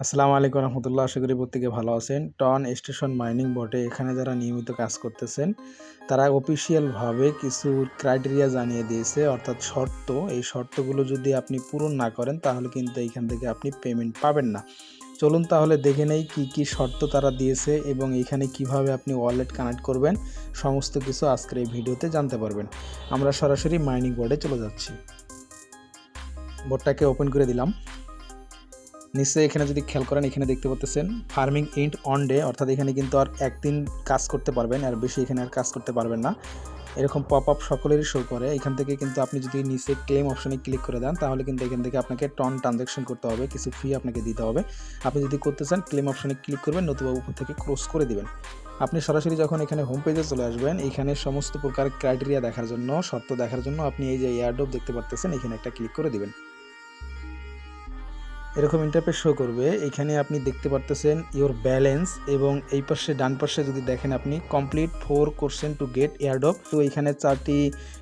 আসসালামু আলাইকুম রহমতুল্লাহ। আশা করি প্রত্যেকে ভালো আছেন। টন স্টেশন মাইনিং বটে এখানে যারা নিয়মিত কাজ করতেছেন তারা অফিসিয়ালভাবে কিছু ক্রাইটেরিয়া জানিয়ে দিয়েছে, অর্থাৎ শর্ত। এই শর্তগুলো যদি আপনি পূরণ না করেন তাহলে কিন্তু এইখান থেকে আপনি পেমেন্ট পাবেন না। চলুন তাহলে দেখে নেই কী কী শর্ত তারা দিয়েছে এবং এখানে কিভাবে আপনি ওয়ালেট কানেক্ট করবেন। সমস্ত কিছু আজকের এই ভিডিওতে জানতে পারবেন। আমরা সরাসরি মাইনিং বোর্ডে চলে যাচ্ছি। বোর্ডটাকে ওপেন করে দিলাম। নিশ্চয়ই এখানে যদি খেয়াল করেন এখানে দেখতে পাচ্ছেন ফার্মিং ইন্ট অন ডে, অর্থাৎ এখানে কিন্তু আর একদিন কাজ করতে পারবেন, আর বেশি এখানে আর কাজ করতে পারবেন না। এরকম পপ আপ সকলেরই শো করে। এখান থেকে কিন্তু আপনি যদি নিচে ক্লেম অপশনে ক্লিক করে দেন তাহলে কিন্তু এখান থেকে আপনাকে টন ট্রানজ্যাকশন করতে হবে, কিছু ফি আপনাকে দিতে হবে। আপনি যদি করতে চান ক্লেম অপশনে ক্লিক করবেন, নতুবা উপর থেকে ক্রস করে দিবেন। আপনি সরাসরি যখন এখানে হোম পেজে চলে আসবেন, এখানে সমস্ত প্রকার ক্রাইটেরিয়া দেখার জন্য, শর্ত দেখার জন্য আপনি এই যে এয়ারড্রপ দেখতে পাচ্ছেন এখানে একটা ক্লিক করে দিবেন। এরকম ইন্টারফেস শো করবে। এখানে আপনি দেখতে পারতেছেন ইওর ব্যালেন্স, এবং এই পাশে ডান পাশে যদি দেখেন আপনি complete 4 question to get airdrop. তো এখানে 4টি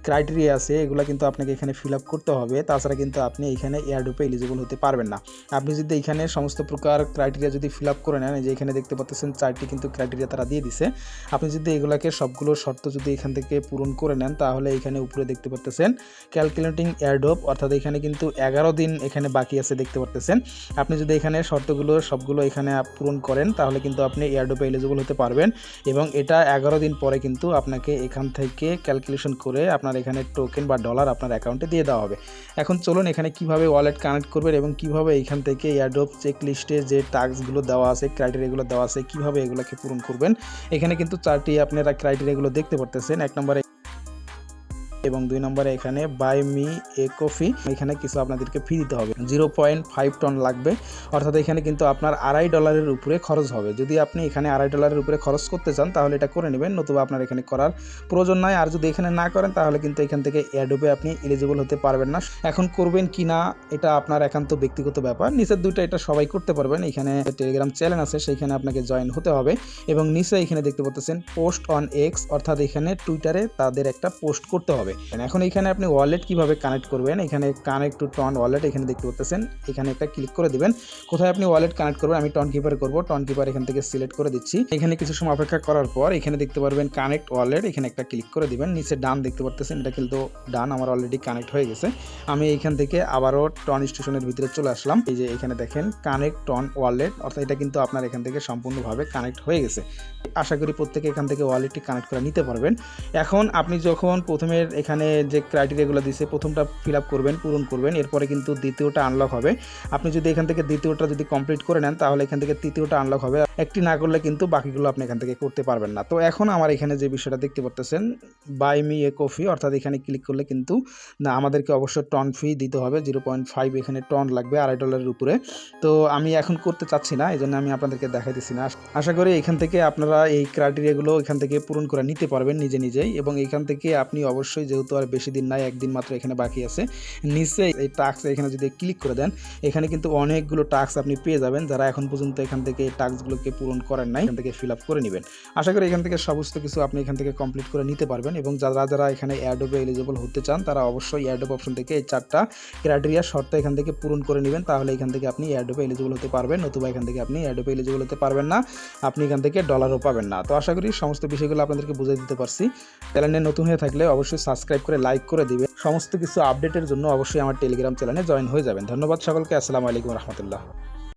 ক্রাইটেরিয়া আছে, এগুলো কিন্তু আপনাকে এখানে ফিল আপ করতে হবে, তাছাড়া কিন্তু আপনি এখানে এয়ারড্রপে এলিজিবল হতে পারবেন না। আপনি যদি এখানে সমস্ত প্রকার ক্রাইটেরিয়া যদি ফিল আপ করে নেন, যে এখানে দেখতে পাচ্ছেন 4টি কিন্তু ক্রাইটেরিয়া তারা দিয়ে দিছে। আপনি যদি এগুলাকে সবগুলো শর্ত যদি এখান থেকে পূরণ করে নেন তাহলে এখানে উপরে দেখতে পাচ্ছেন ক্যালকুলেটিং এয়ারড্রপ, অর্থাৎ এখানে কিন্তু 11 দিন এখানে বাকি আছে দেখতে পাচ্ছেন। আপনি যদি এখানে শর্তগুলো সবগুলো এখানে পূরণ করেন তাহলে কিন্তু আপনি এয়ারড্রপে এলিজিবল হতে পারবেন, এবং এটা 11 দিন পরে কিন্তু আপনাকে এখান থেকে ক্যালকুলেশন করে আপনার এখানে টোকেন বা ডলার আপনার অ্যাকাউন্টে দিয়ে দেওয়া হবে। এখন চলুন এখানে কিভাবে ওয়ালেট কানেক্ট করবেন এবং কিভাবে এখান থেকে এয়ারড্রপ চেক লিস্টে যে টাস্কগুলো দেওয়া আছে, ক্রাইটেরিয়াগুলো দেওয়া আছে, কিভাবে এগুলোকে পূরণ করবেন। এখানে কিন্তু 4টি আপনারা ক্রাইটেরিয়াগুলো দেখতে পারতেছেন। 1 নম্বরে এবং 2 নম্বরে এখানে বাই মি এ কফি, এখানে কিছু আপনাদেরকে ফি দিতে হবে, 0.5 টন লাগবে, অর্থাৎ এখানে কিন্তু আপনার $2.5 উপরে খরচ হবে। যদি আপনি এখানে $2.5 উপরে খরচ করতে চান তাহলে এটা করে নেবেন, নতুবা আপনার এখানে করার প্রয়োজন নাই। আর যদি এখানে না করেন তাহলে কিন্তু এখান থেকে এয়ারড্রপে আপনি এলিজিবল হতে পারবেন না। এখন করবেন কি না এটা আপনার একান্ত ব্যক্তিগত ব্যাপার। নিচের দুইটা এটা সবাই করতে পারবেন। এখানে টেলিগ্রাম চ্যানেল আছে, সেইখানে আপনাকে জয়েন হতে হবে, এবং নিচে এখানে দেখতে পাচ্ছেন পোস্ট অন এক্স, অর্থাৎ এখানে টুইটারে তাদের একটা পোস্ট করতে হবে। এখন এখানে আপনি ওয়ালেট কিভাবে কানেক্ট করবেন, এখানে কানেক্ট টু টন ওয়ালেট এখানে দেখতে পাচ্ছেন, এখানে একটা ক্লিক করে দিবেন। কোথায় আপনি ওয়ালেট কানেক্ট করবেন, আমি টন কিপারে করব, টন কিপার এখান থেকে সিলেক্ট করে দিচ্ছি। এখানে কিছু সময় অপেক্ষা করার পর এখানে দেখতে পারবেন কানেক্ট ওয়ালেট, এখানে একটা ক্লিক করে দিবেন। নিচে ডান দেখতে পাচ্ছেন, এটা কিন্তু ডান, আমার অলরেডি কানেক্ট হয়ে গেছে। আমি এখান থেকে আবারও টন স্টেশনের ভিতরে চলে আসলাম। এই যে এখানে দেখেন কানেক্ট টন ওয়ালেট, অর্থাৎ এটা কিন্তু আপনার এখান থেকে সম্পূর্ণভাবে কানেক্ট হয়ে গেছে। আশা করি প্রত্যেকে এখান থেকে ওয়ালেটটি কানেক্ট করে নিতে পারবেন। এখন আপনি যখন প্রথমের এখানে যে ক্রাইটেরিয়াগুলো দিয়েছে প্রথমটা ফিল আপ করবেন, পূরণ করবেন, এরপরে কিন্তু দ্বিতীয়টা আনলক হবে। আপনি যদি এখান থেকে দ্বিতীয়টা যদি কমপ্লিট করে নেন তাহলে এখান থেকে তৃতীয়টা আনলক হবে। একটি না করলে কিন্তু বাকিগুলো আপনি এখান থেকে করতে পারবেন না। তো এখন আমার এখানে যে বিষয়টা দেখতে পাচ্ছেন বাই মি এ কফি, অর্থাৎ এখানে ক্লিক করলে কিন্তু না, আমাদেরকে অবশ্যই টন ফি দিতে হবে, 0.5 এখানে টন লাগবে $2.5 উপরে। তো আমি এখন করতে চাচ্ছি না, এই জন্য আমি আপনাদেরকে দেখাই দিচ্ছি না। আশা করি এখান থেকে আপনারা এই ক্রাইটেরিয়াগুলো এখান থেকে পূরণ করে নিতে পারবেন নিজে নিজেই, এবং এখান থেকে আপনি অবশ্যই, যেহেতু আর বেশি দিন নাই, একদিন মাত্র এখানে বাকি আছে, নিচে এই টাস্ক এখানে যদি ক্লিক করে দেন এখানে কিন্তু অনেকগুলো টাস্ক আপনি পেয়ে যাবেন। যারা এখন পর্যন্ত এখান থেকে এই টাস্কগুলোকে পূরণ করেন নাই এখান থেকে ফিল আপ করে নেবেন। আশা করি এখান থেকে সমস্ত কিছু আপনি এখান থেকে কমপ্লিট করে নিতে পারবেন, এবং যারা যারা এখানে এয়ারড্রপে এলিজিবল হতে চান তারা অবশ্যই এয়ারড্রপ অপশন থেকে এই 4টা ক্রাইটেরিয়া শর্ত এখান থেকে পূরণ করে নেবেন, তাহলে এখান থেকে আপনি এয়ারড্রপে এলিজিবল হতে পারবেন, নতুবা এখান থেকে আপনি এয়ারড্রপে এলিজিবল হতে পারবেন না, আপনি এখান থেকে ডলারও পাবেন না। তো আশা করি সমস্ত বিষয়গুলো আপনাদেরকে বুঝিয়ে দিতে পারছি। চ্যানেলে নতুন হয়ে থাকলে অবশ্যই সাবস্ক্রাইব করে লাইক করে দিবেন। সমস্ত কিছু আপডেটের জন্য অবশ্যই আমার টেলিগ্রাম চ্যানেলে জয়েন হয়ে যাবেন। ধন্যবাদ সকলকে। আসসালামু আলাইকুম রহমতুল্লাহ।